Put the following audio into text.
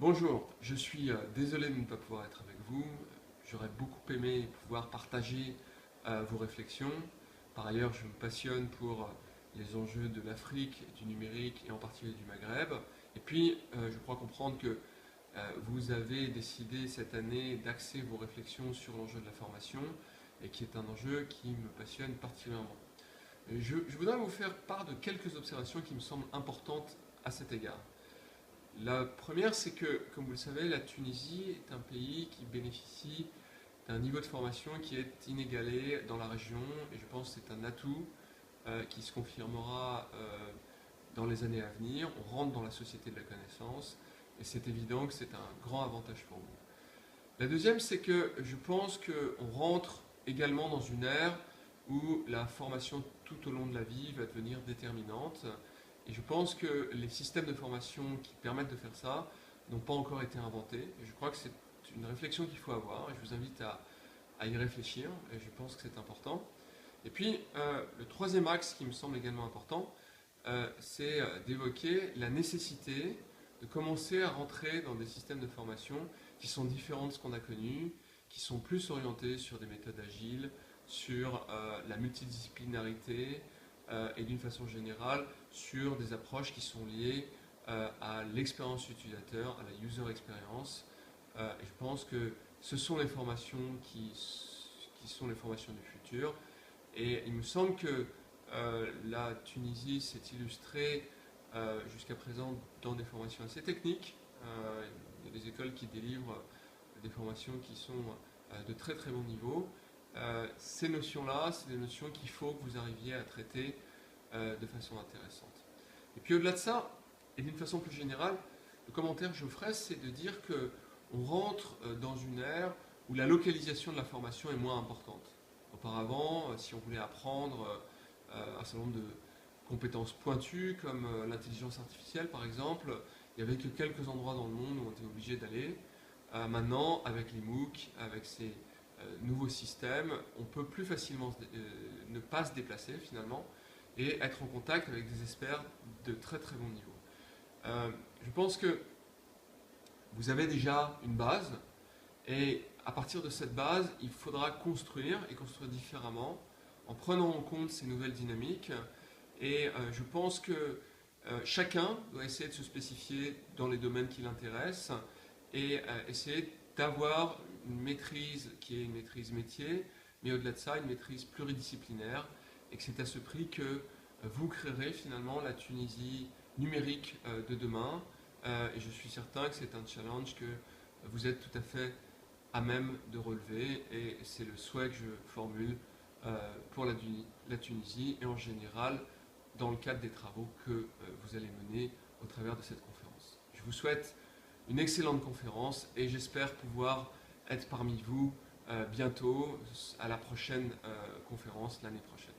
Bonjour, je suis désolé de ne pas pouvoir être avec vous. J'aurais beaucoup aimé pouvoir partager vos réflexions. Par ailleurs, je me passionne pour les enjeux de l'Afrique, du numérique et en particulier du Maghreb. Et puis, je crois comprendre que vous avez décidé cette année d'axer vos réflexions sur l'enjeu de la formation et qui est un enjeu qui me passionne particulièrement. Je voudrais vous faire part de quelques observations qui me semblent importantes à cet égard. La première, c'est que, comme vous le savez, la Tunisie est un pays qui bénéficie d'un niveau de formation qui est inégalé dans la région, et je pense que c'est un atout qui se confirmera dans les années à venir. On rentre dans la société de la connaissance, et c'est évident que c'est un grand avantage pour vous. La deuxième, c'est que je pense qu'on rentre également dans une ère où la formation tout au long de la vie va devenir déterminante. Et je pense que les systèmes de formation qui permettent de faire ça n'ont pas encore été inventés. Et je crois que c'est une réflexion qu'il faut avoir et je vous invite à y réfléchir et je pense que c'est important. Et puis, le troisième axe qui me semble également important, c'est d'évoquer la nécessité de commencer à rentrer dans des systèmes de formation qui sont différents de ce qu'on a connu, qui sont plus orientés sur des méthodes agiles, sur la multidisciplinarité et d'une façon générale sur des approches qui sont liées à l'expérience utilisateur, à la user experience. Et je pense que ce sont les formations qui sont les formations du futur. Et il me semble que la Tunisie s'est illustrée jusqu'à présent dans des formations assez techniques. Il y a des écoles qui délivrent des formations qui sont de très très bon niveau. Ces notions-là, c'est des notions qu'il faut que vous arriviez à traiter de façon intéressante. Et puis au-delà de ça, et d'une façon plus générale, le commentaire que je ferai, c'est de dire qu'on rentre dans une ère où la localisation de la formation est moins importante. Auparavant, si on voulait apprendre un certain nombre de compétences pointues, comme l'intelligence artificielle par exemple, il n'y avait que quelques endroits dans le monde où on était obligé d'aller. Maintenant, avec les MOOC, avec ces nouveaux systèmes, on peut plus facilement ne pas se déplacer finalement et être en contact avec des experts de très très bon niveau. Je pense que vous avez déjà une base et à partir de cette base, il faudra construire et construire différemment en prenant en compte ces nouvelles dynamiques et je pense que chacun doit essayer de se spécifier dans les domaines qui l'intéressent et essayer d'avoir une maîtrise qui est une maîtrise métier, mais au-delà de ça, une maîtrise pluridisciplinaire, et que c'est à ce prix que vous créerez finalement la Tunisie numérique de demain. Et je suis certain que c'est un challenge que vous êtes tout à fait à même de relever, et c'est le souhait que je formule pour la Tunisie et en général dans le cadre des travaux que vous allez mener au travers de cette conférence. Je vous souhaite une excellente conférence et j'espère pouvoir être parmi vous bientôt à la prochaine conférence l'année prochaine.